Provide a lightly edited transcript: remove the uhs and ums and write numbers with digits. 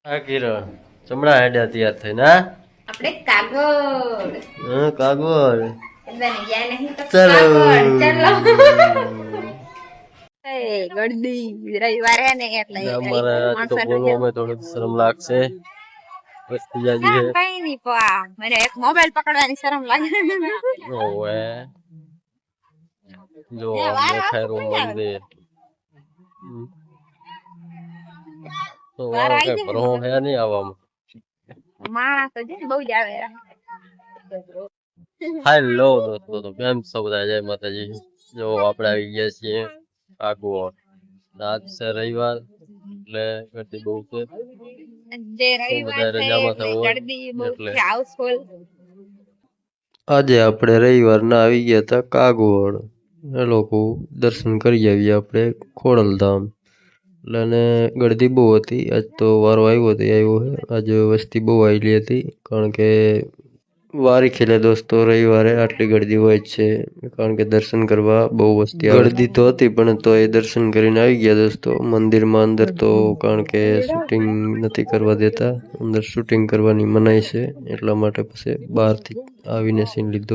આ કિરણ ચમડા હેડ્યા તૈયાર થઈને હા આપણે કાગળ હા કાગળ બની ગયા નહીં તો ચલો કાગળ ચલો એ ગળદી રવિવારે ને એટલે અમારે આજ તો બોલવા માં થોડું શરમ લાગશે વસ્તી જાજી શરમ છે કઈ નહીં પા મને એક મોબાઈલ પકડવાની શરમ લાગે ઓવે જો એ વારો મેખાયરું કોણ આવે મંદિર તો વારો વારો આવી કઈ જાય ભરો હે નહીં આવવામાં માણસ તો છે ને બહુ જ આવે હેલો દોસ્તો તો કેમ છો બધા જય માતાજી જો આપણે આવી ગયા છીએ કાગવડ આજ છે રવિવાર એટલે ગરદી બહુ છે જે તો રવિવાર બધા છે રજામાં એટલે હોય ગળદી બહુ એટલે છે હાઉસફુલ આજે આપણે રવિવારના આવી ગયા હતા કાગવડ એ લોકો દર્શન કરી આવીએ આપણે ખોડલધામ એટલે અને ગળદી બહુ હતી આજ તો વારો આવ્યો હતો આવ્યો હે આજે વસ્તી બહુ આવેલી હતી કારણ કે વારી ખેલે દોસ્તો રવિવારે આટલી ગળદી હોય જ છે કારણ કે દર્શન કરવા બહુ વસ્તી આવે ગળદી તો હતી પણ તો એ દર્શન કરીને આવી ગયા દોસ્તો મંદિરમાં અંદર તો કારણ કે શૂટિંગ નથી કરવા દેતા અંદર શૂટિંગ કરવાની મનાઈ છે એટલા માટે પછી બહારથી આવીને સીન લીધો